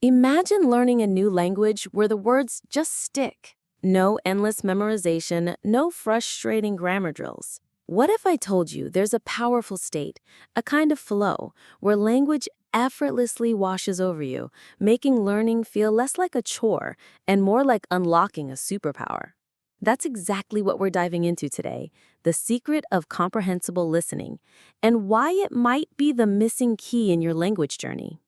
Imagine learning a new language where the words just stick. No endless memorization, no frustrating grammar drills. What if I told you there's a powerful state, a kind of flow, where language effortlessly washes over you, making learning feel less like a chore and more like unlocking a superpower? That's exactly what we're diving into today, the secret of comprehensible listening, and why it might be the missing key in your language journey.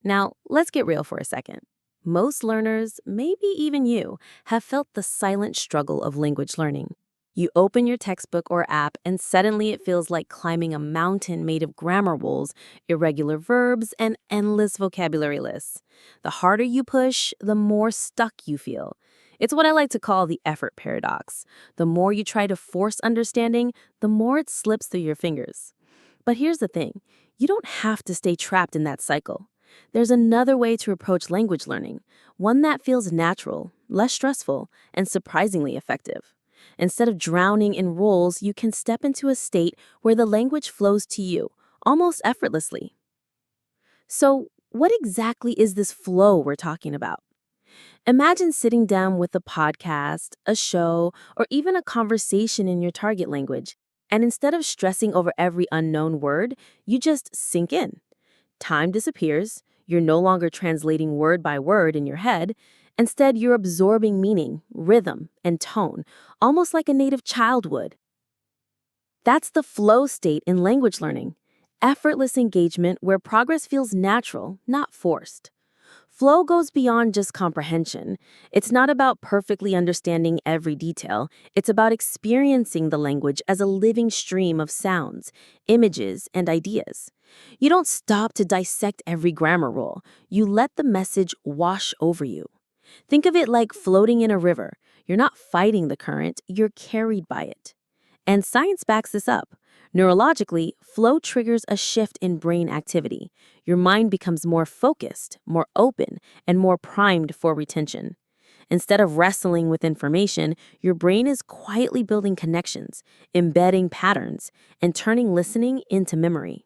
Now, let's get real for a second. Most learners, maybe even you, have felt the silent struggle of language learning. You open your textbook or app, and suddenly it feels like climbing a mountain made of grammar rules, irregular verbs, and endless vocabulary lists. The harder you push, the more stuck you feel. It's what I like to call the effort paradox. The more you try to force understanding, the more it slips through your fingers. But here's the thing, you don't have to stay trapped in that cycle. There's another way to approach language learning, one that feels natural, less stressful, and surprisingly effective. Instead of drowning in rules, you can step into a state where the language flows to you, almost effortlessly. So, what exactly is this flow we're talking about? Imagine sitting down with a podcast, a show, or even a conversation in your target language, and instead of stressing over every unknown word, you just sink in. Time disappears. You're no longer translating word by word in your head. Instead, you're absorbing meaning, rhythm, and tone, almost like a native child would. That's the flow state in language learning. Effortless engagement where progress feels natural, not forced. Flow goes beyond just comprehension. It's not about perfectly understanding every detail. It's about experiencing the language as a living stream of sounds, images, and ideas. You don't stop to dissect every grammar rule. You let the message wash over you. Think of it like floating in a river. You're not fighting the current, you're carried by it. And science backs this up. Neurologically, flow triggers a shift in brain activity. Your mind becomes more focused, more open, and more primed for retention. Instead of wrestling with information, your brain is quietly building connections, embedding patterns, and turning listening into memory.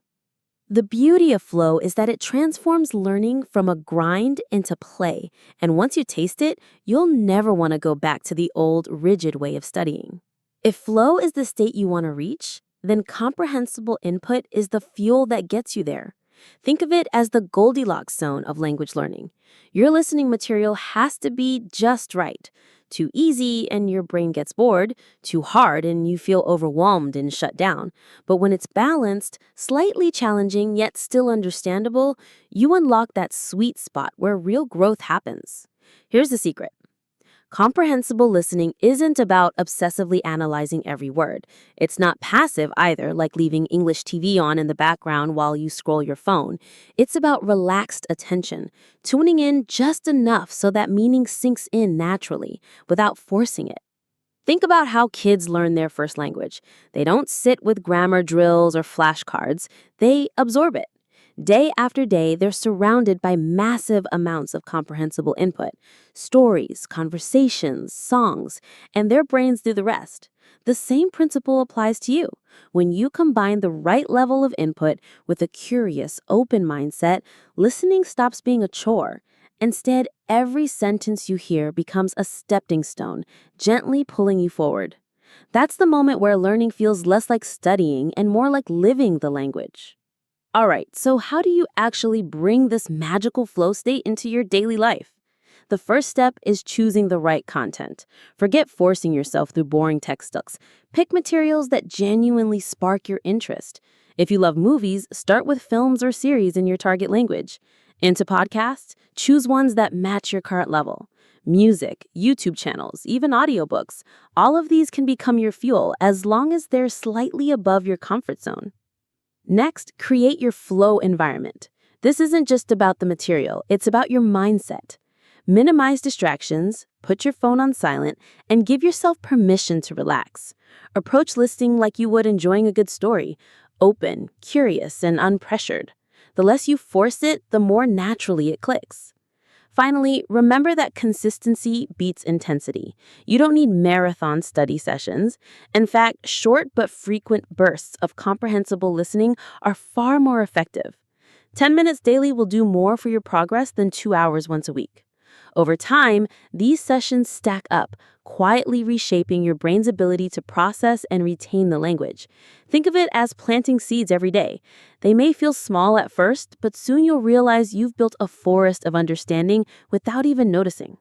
The beauty of flow is that it transforms learning from a grind into play, and once you taste it, you'll never want to go back to the old, rigid way of studying. If flow is the state you want to reach, then comprehensible input is the fuel that gets you there. Think of it as the Goldilocks zone of language learning. Your listening material has to be just right. Too easy and your brain gets bored, too hard and you feel overwhelmed and shut down. But when it's balanced, slightly challenging yet still understandable, you unlock that sweet spot where real growth happens. Here's the secret. Comprehensible listening isn't about obsessively analyzing every word. It's not passive either, like leaving English TV on in the background while you scroll your phone. It's about relaxed attention, tuning in just enough so that meaning sinks in naturally, without forcing it. Think about how kids learn their first language. They don't sit with grammar drills or flashcards, they absorb it. Day after day, they're surrounded by massive amounts of comprehensible input stories, conversations, songs, and their brains do the rest. The same principle applies to you. When you combine the right level of input with a curious, open mindset, listening stops being a chore. Instead, every sentence you hear becomes a stepping stone, gently pulling you forward. That's the moment where learning feels less like studying and more like living the language. All right, so how do you actually bring this magical flow state into your daily life? The first step is choosing the right content. Forget forcing yourself through boring textbooks. Pick materials that genuinely spark your interest. If you love movies, start with films or series in your target language. Into podcasts, choose ones that match your current level. Music, YouTube channels, even audiobooks, all of these can become your fuel as long as they're slightly above your comfort zone. Next, create your flow environment. This isn't just about the material, it's about your mindset. Minimize distractions, put your phone on silent, and give yourself permission to relax. Approach listening like you would enjoying a good story, open, curious, and unpressured. The less you force it, the more naturally it clicks. Finally, remember that consistency beats intensity. You don't need marathon study sessions. In fact, short but frequent bursts of comprehensible listening are far more effective. 10 minutes daily will do more for your progress than 2 hours once a week. Over time, these sessions stack up, quietly reshaping your brain's ability to process and retain the language. Think of it as planting seeds every day. They may feel small at first, but soon you'll realize you've built a forest of understanding without even noticing.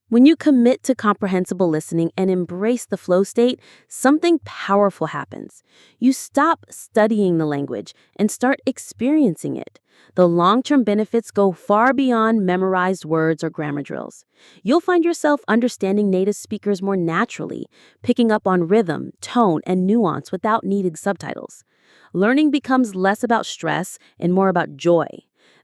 When you commit to comprehensible listening and embrace the flow state, something powerful happens. You stop studying the language and start experiencing it. The long-term benefits go far beyond memorized words or grammar drills. You'll find yourself understanding native speakers more naturally, picking up on rhythm, tone, and nuance without needing subtitles. Learning becomes less about stress and more about joy.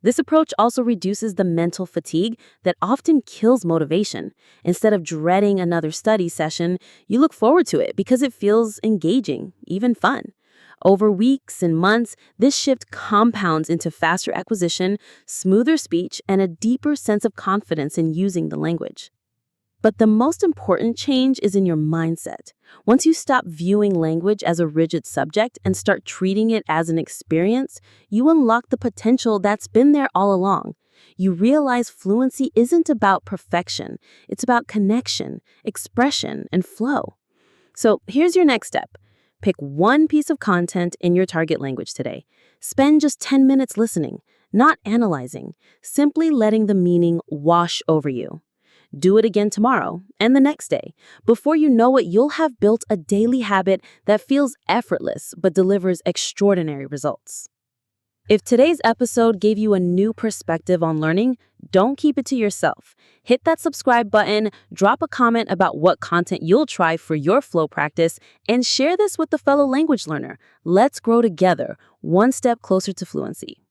This approach also reduces the mental fatigue that often kills motivation. Instead of dreading another study session, you look forward to it because it feels engaging, even fun. Over weeks and months, this shift compounds into faster acquisition, smoother speech, and a deeper sense of confidence in using the language. But the most important change is in your mindset. Once you stop viewing language as a rigid subject and start treating it as an experience, you unlock the potential that's been there all along. You realize fluency isn't about perfection. It's about connection, expression, and flow. So here's your next step. Pick one piece of content in your target language today. Spend just 10 minutes listening, not analyzing, simply letting the meaning wash over you. Do it again tomorrow and the next day. Before you know it, you'll have built a daily habit that feels effortless but delivers extraordinary results. If today's episode gave you a new perspective on learning, don't keep it to yourself. Hit that subscribe button, drop a comment about what content you'll try for your flow practice, and share this with a fellow language learner. Let's grow together, one step closer to fluency.